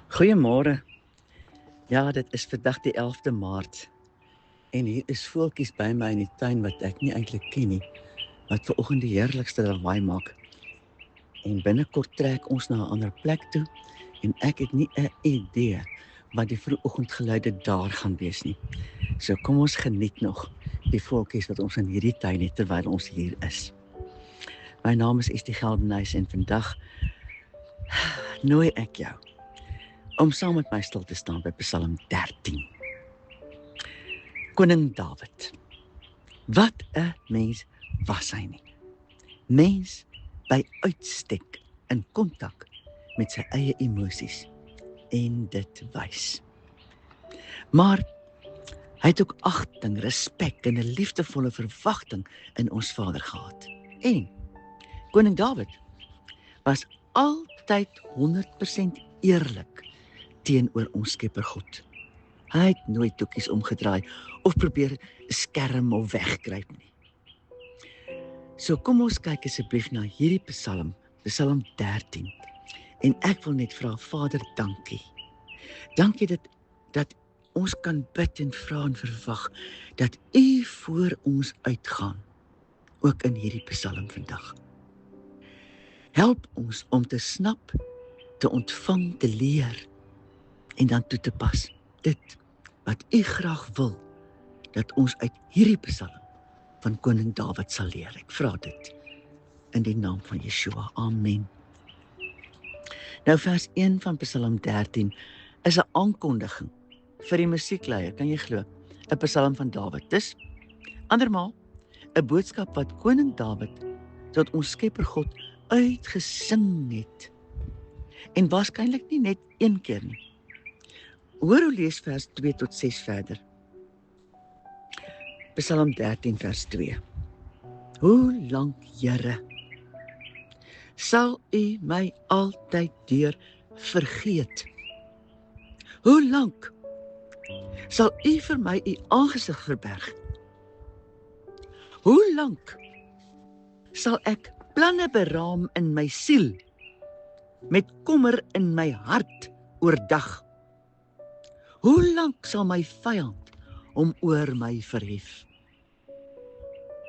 Goeiemôre. Ja, dit is vandag die 11de Maart. En hier is voeltjies by my in die tuin wat ek nie eintlik ken nie, wat vanoggend die heerlikste lawaai maak. En binnekort trek ons na 'n ander plek toe en ek het nie 'n idee wat die vroegoggendgeluide daar gaan wees nie. So kom ons geniet nog die voeltjies wat ons in hierdie tuin het terwyl ons hier is. My naam is Estie Geldenhuys en vandag nooi ek jou om saam met my stil te staan by Psalm 13. Koning Dawid. Wat 'n mens was hy nie. Mens by uitstek in kontak met sy eie emosies en dit wys. Maar hy het ook agting, respek en 'n liefdevolle verwagting in ons Vader gehad. En koning Dawid was altyd 100% eerlik teenoor ons Skepper God. Hy het nooit doekies omgedraai of probeer skerm of wegkruip nie. So kom ons kyk asseblief na hierdie Psalm, Psalm 13. En ek wil net vra, Vader, dankie. Dankie dat ons kan bid en vra en verwag dat U voor ons uitgaan, ook in hierdie Psalm vandag. Help ons om te snap, te ontvang, te leer en dan toe te pas. Dit wat U graag wil, dat ons uit hierdie Psalm van koning Dawid sal leer. Ek vra dit in die naam van Yeshua. Amen. Nou vers 1 van Psalm 13 is 'n aankondiging vir die musiekleier, kan jy glo? 'n Psalm van Dawid. Dis andermaal 'n boodskap wat koning Dawid tot ons Skepper God uitgesing het. En waarskynlik nie net een keer nie. Hoor hoe lees vers 2 tot 6 verder. Psalm 13 vers 2. Hoe lank, Here, sal U my altyd deur vergeet? Hoe lank sal U vir my U aangesig verberg? Hoe lank sal ek planne beraam in my siel, met kommer in my hart oordag? Hoe lank sal my vyand hom oor my verhef?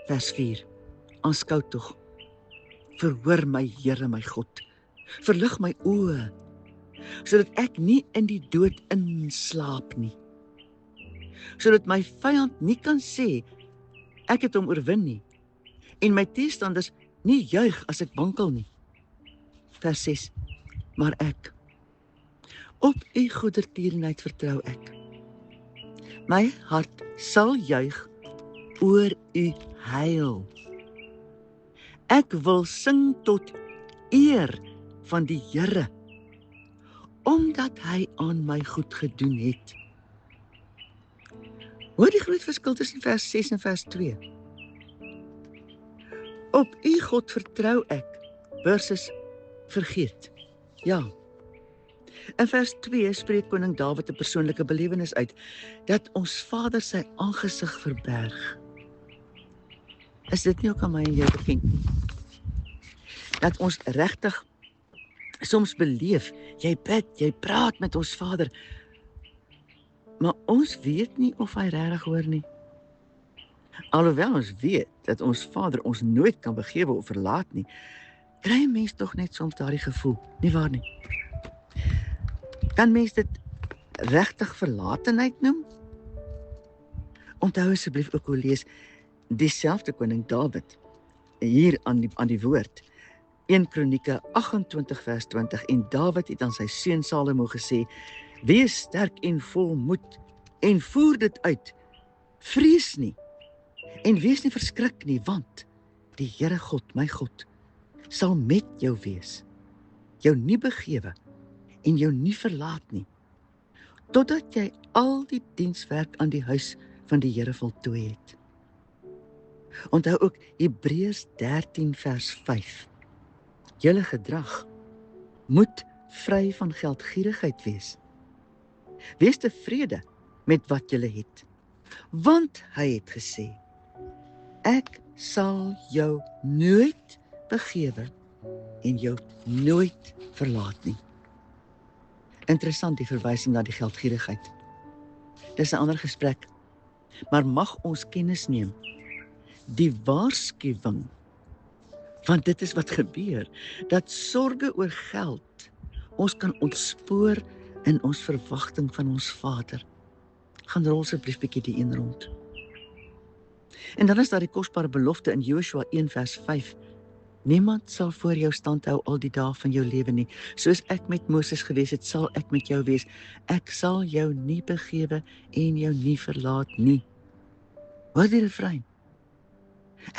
Vers 4. Aanskou tog. Verhoor my, Here my God. Verlig my oë, sodat ek nie in die dood inslaap nie. Sodat my vyand nie kan sê, ek het hom oorwin nie, en my teestanders nie juig as ek wankel nie. Vers 6. Maar ek, op U goedertierenheid vertrou ek. My hart sal juig oor U heil. Ek wil sing tot eer van die Here, omdat Hy aan my goed gedoen het. Hoor die groot verskil tussen vers 6 en vers 2. Op U God vertrou ek, versus vergeet. Ja. In vers 2 spreek koning Dawid 'n persoonlike belewenis uit, dat ons Vader sy aangesig verberg. Is dit nie ook aan my en jou bekend? Dat ons regtig soms beleef, jy bid, jy praat met ons Vader, maar ons weet nie of Hy regtig hoor nie. Alhoewel ons weet dat ons Vader ons nooit kan begewe of verlaat nie, kry 'n mens tog net soms daardie gevoel, nie waar nie? Kan mens dit regtig verlatenheid noem? Onthou asseblief ook hoe lees dieselfde koning Dawid hier aan die woord. 1 Kronieke 28 vers 20 en Dawid het aan sy seun Salomo gesê, wees sterk en vol moed en voer dit uit, vrees nie en wees nie verskrik nie, want die Here God, my God, sal met jou wees, jou nie begewe en jou nie verlaat nie, totdat jy al die dienswerk aan die huis van die Here voltooi het. Onthou ook Hebreërs 13 vers 5. Julle gedrag moet vry van geldgierigheid wees. Wees tevrede met wat julle het, want hy het gesê, ek sal jou nooit begewe en jou nooit verlaat nie. Interessant die verwysing na die geldgierigheid. Dis 'n ander gesprek. Maar mag ons kennis neem, die waarskuwing, want dit is wat gebeur, dat sorge oor geld ons kan ontspoor in ons verwagting van ons Vader. Gaan rol asseblief bietjie die een rond. En dan is daar die kosbare belofte in Joshua 1 vers 5. Niemand sal voor jou stand hou al die dae van jou lewe nie. Soos ek met Moses gewees het, sal ek met jou wees. Ek sal jou nie begewe en jou nie verlaat nie. Hoor die refrein.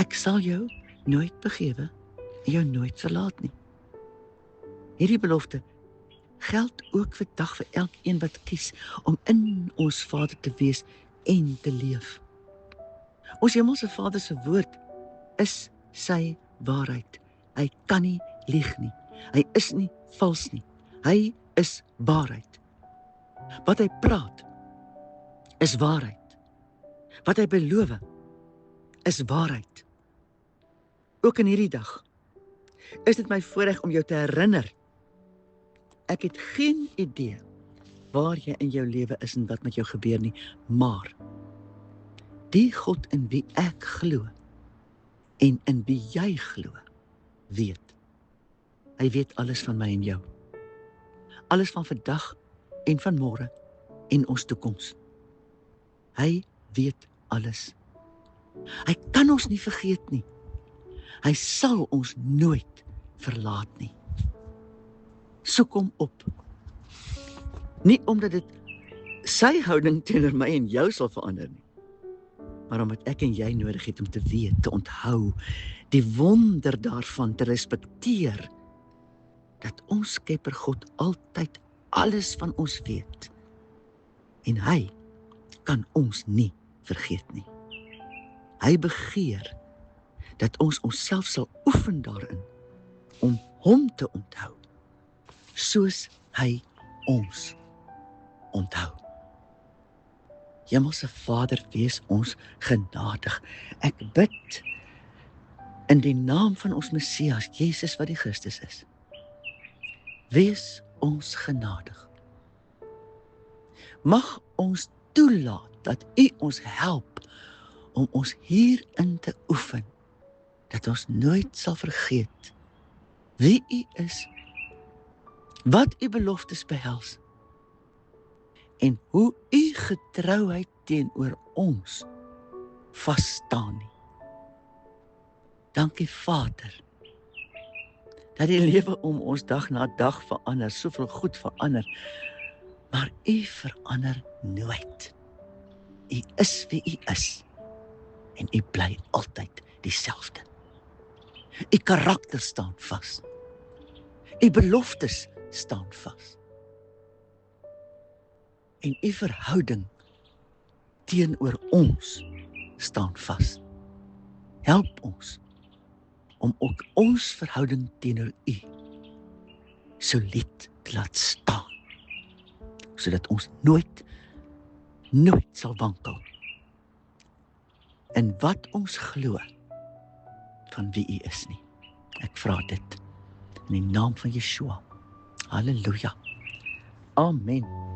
Ek sal jou nooit begewe en jou nooit verlaat nie. Hierdie belofte geld ook vandag vir elkeen wat kies om in ons Vader te wees en te leef. Ons hemelse Vader se woord is sy waarheid. Hy kan nie lieg nie. Hy is nie vals nie. Hy is waarheid. Wat hy praat is waarheid. Wat hy beloof is waarheid. Ook in hierdie dag is dit my voorreg om jou te herinner. Ek het geen idee waar jy in jou lewe is en wat met jou gebeur nie, maar die God in wie ek glo en in wie jy glo, weet. Hy weet alles van my en jou. Alles van vandag en van môre en ons toekoms. Hy weet alles. Hy kan ons nie vergeet nie. Hy sal ons nooit verlaat nie. Soek hom op. Nie omdat dit sy houding teenoor my en jou sal verander nie, maar omdat ek en jy nodig het om te weet, te onthou, die wonder daarvan te respekteer, dat ons Skepper God altyd alles van ons weet. En hy kan ons nie vergeet nie. Hy begeer dat ons onsself sal oefen daarin, om hom te onthou, soos hy ons onthou. Hemelse Vader, wees ons genadig. Ek bid in die naam van ons Messias, Jesus wat die Christus is. Wees ons genadig. Mag ons toelaat dat U ons help om ons hierin te oefen, dat ons nooit sal vergeet wie U is, wat U beloftes behels, en hoe U getrouheid teenoor ons vasstaan nie. Dankie Vader, dat die lewe om ons dag na dag verander, soveel goed verander, maar U verander nooit. U is wie U is, en U bly altyd dieselfde. U karakter staan vas. U beloftes staan vas. En U verhouding teenoor ons staan vas. Help ons om ook ons verhouding teenoor U solied te laat staan, sodat ons nooit sal wankel in wat ons glo van wie U is nie. Ek vra dit in die naam van Yeshua. Halleluja. Amen.